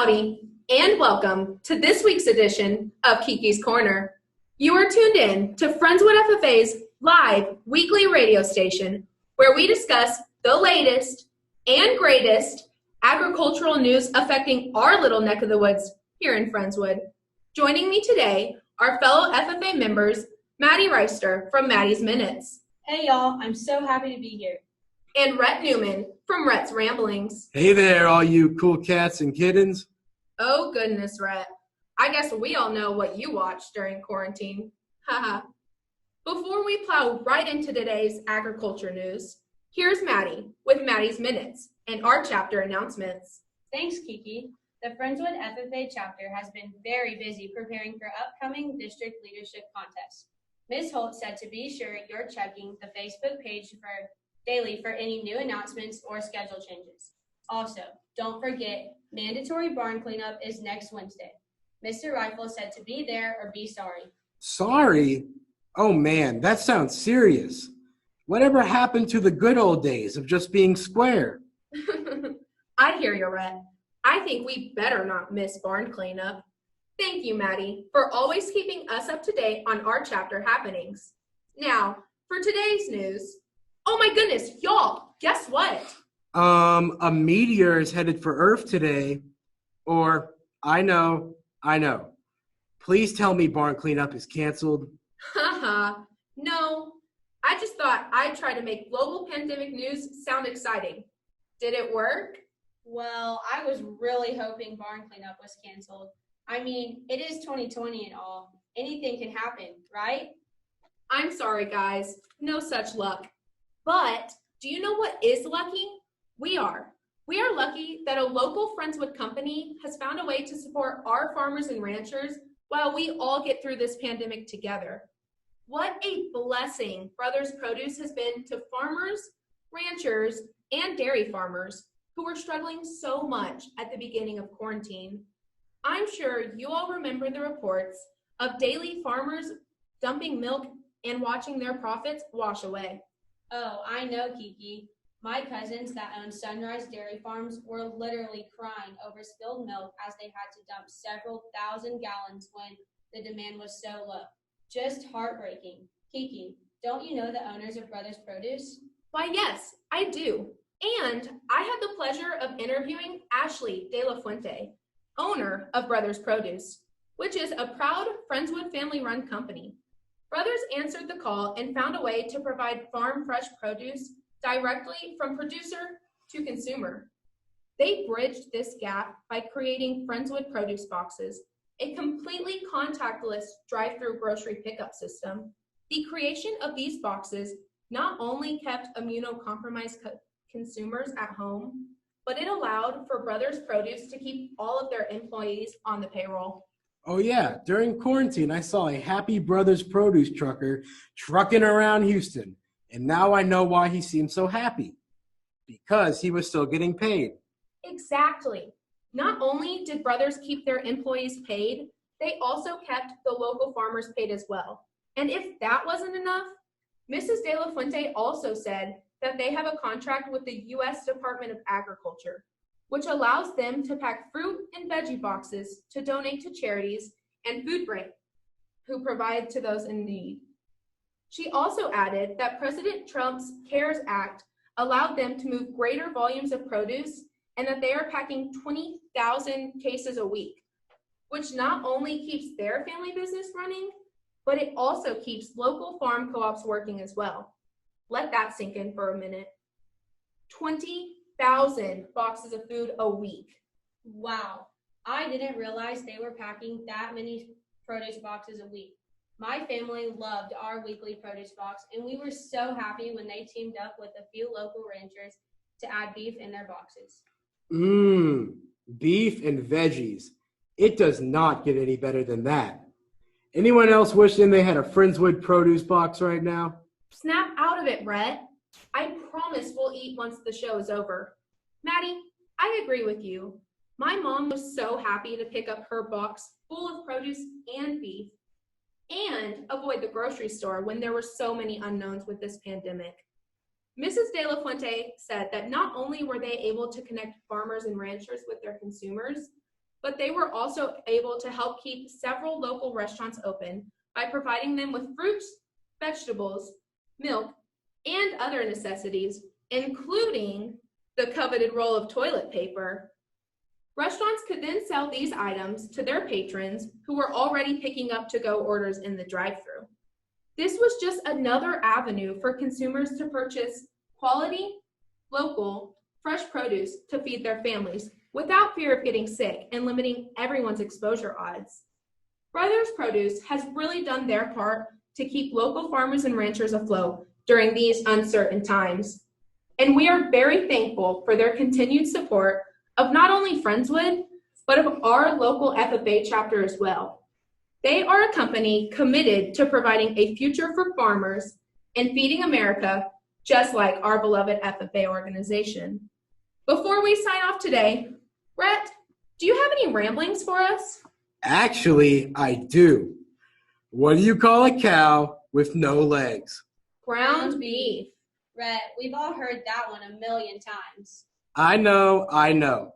Howdy, and welcome to this week's edition of Kiki's Corner. You are tuned in to Friendswood FFA's live weekly radio station, where we discuss the latest and greatest agricultural news affecting our little neck of the woods here in Friendswood. Joining me today are fellow FFA members, Maddie Reister from Maddie's Minutes. Hey y'all, I'm so happy to be here. And Rhett Newman from Rhett's Ramblings. Hey there, all you cool cats and kittens. Oh goodness, Rhett. I guess we all know what you watched during quarantine. Haha. Before we plow right into today's agriculture news, here's Maddie with Maddie's Minutes and our chapter announcements. Thanks, Kiki. The Friendswood FFA chapter has been very busy preparing for upcoming district leadership contests. Ms. Holt said to be sure you're checking the Facebook page daily for any new announcements or schedule changes. Also, don't forget, mandatory barn cleanup is next Wednesday. Mr. Rifle said to be there or be sorry. Sorry? Oh man, that sounds serious. Whatever happened to the good old days of just being square? I hear you, Rhett. I think we better not miss barn cleanup. Thank you, Maddie, for always keeping us up to date on our chapter happenings. Now, for today's news. Oh my goodness, y'all, guess what? A meteor is headed for Earth today. Or, I know. Please tell me barn cleanup is canceled. Haha, no. I just thought I'd try to make global pandemic news sound exciting. Did it work? Well, I was really hoping barn cleanup was canceled. I mean, it is 2020 and all. Anything can happen, right? I'm sorry, guys. No such luck. But do you know what is lucky? We are. We are lucky that a local Friendswood company has found a way to support our farmers and ranchers while we all get through this pandemic together. What a blessing Brothers Produce has been to farmers, ranchers, and dairy farmers who were struggling so much at the beginning of quarantine. I'm sure you all remember the reports of daily farmers dumping milk and watching their profits wash away. Oh, I know, Kiki. My cousins that own Sunrise Dairy Farms were literally crying over spilled milk as they had to dump several thousand gallons when the demand was so low. Just heartbreaking. Kiki, don't you know the owners of Brothers Produce? Why, yes, I do. And I had the pleasure of interviewing Ashley De La Fuente, owner of Brothers Produce, which is a proud Friendswood family-run company. Brothers answered the call and found a way to provide farm fresh produce directly from producer to consumer. They bridged this gap by creating Friendswood Produce Boxes, a completely contactless drive-through grocery pickup system. The creation of these boxes not only kept immunocompromised consumers at home, but it allowed for Brothers Produce to keep all of their employees on the payroll. Oh yeah, during quarantine, I saw a happy Brothers Produce trucker trucking around Houston. And now I know why he seemed so happy. Because he was still getting paid. Exactly. Not only did Brothers keep their employees paid, they also kept the local farmers paid as well. And if that wasn't enough, Mrs. De La Fuente also said that they have a contract with the U.S. Department of Agriculture, which allows them to pack fruit and veggie boxes to donate to charities and food banks who provide to those in need. She also added that President Trump's CARES Act allowed them to move greater volumes of produce and that they are packing 20,000 cases a week, which not only keeps their family business running, but it also keeps local farm co-ops working as well. Let that sink in for a minute. 20,000 boxes of food a week. Wow, I didn't realize they were packing that many produce boxes a week. My family loved our weekly produce box, and we were so happy when they teamed up with a few local ranchers to add beef in their boxes. Beef and veggies. It does not get any better than that. Anyone else wishing they had a Friendswood produce box right now? Snap out of it, Rhett. I promise we'll eat once the show is over. Maddie, I agree with you. My mom was so happy to pick up her box full of produce and beef and avoid the grocery store when there were so many unknowns with this pandemic. Mrs. De La Fuente said that not only were they able to connect farmers and ranchers with their consumers, but they were also able to help keep several local restaurants open by providing them with fruits, vegetables, milk, and other necessities, including the coveted roll of toilet paper. Restaurants could then sell these items to their patrons who were already picking up to-go orders in the drive-thru. This was just another avenue for consumers to purchase quality, local, fresh produce to feed their families without fear of getting sick and limiting everyone's exposure odds. Brothers Produce has really done their part to keep local farmers and ranchers afloat during these uncertain times. And we are very thankful for their continued support of not only Friendswood, but of our local FFA chapter as well. They are a company committed to providing a future for farmers and feeding America, just like our beloved FFA organization. Before we sign off today, Rhett, do you have any ramblings for us? Actually, I do. What do you call a cow with no legs? Ground beef. Rhett, we've all heard that one a million times. I know.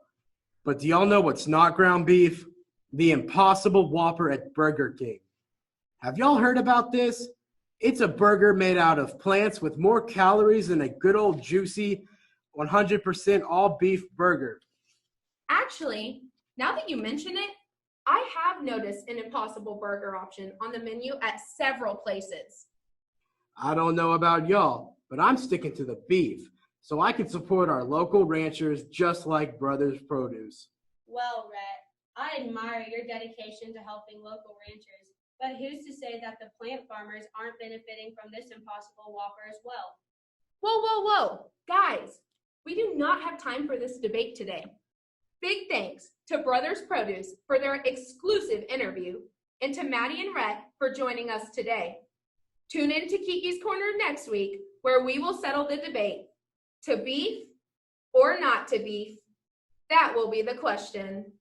But do y'all know what's not ground beef? The Impossible Whopper at Burger King. Have y'all heard about this? It's a burger made out of plants with more calories than a good old juicy 100% all beef burger. Actually, now that you mention it, I have noticed an Impossible Burger option on the menu at several places. I don't know about y'all, but I'm sticking to the beef so I can support our local ranchers just like Brothers Produce. Well, Rhett, I admire your dedication to helping local ranchers, but who's to say that the plant farmers aren't benefiting from this Impossible Whopper as well? Whoa. Guys, we do not have time for this debate today. Big thanks to Brothers Produce for their exclusive interview and to Maddie and Rhett for joining us today. Tune in to Kiki's Corner next week where we will settle the debate. To beef or not to beef? That will be the question.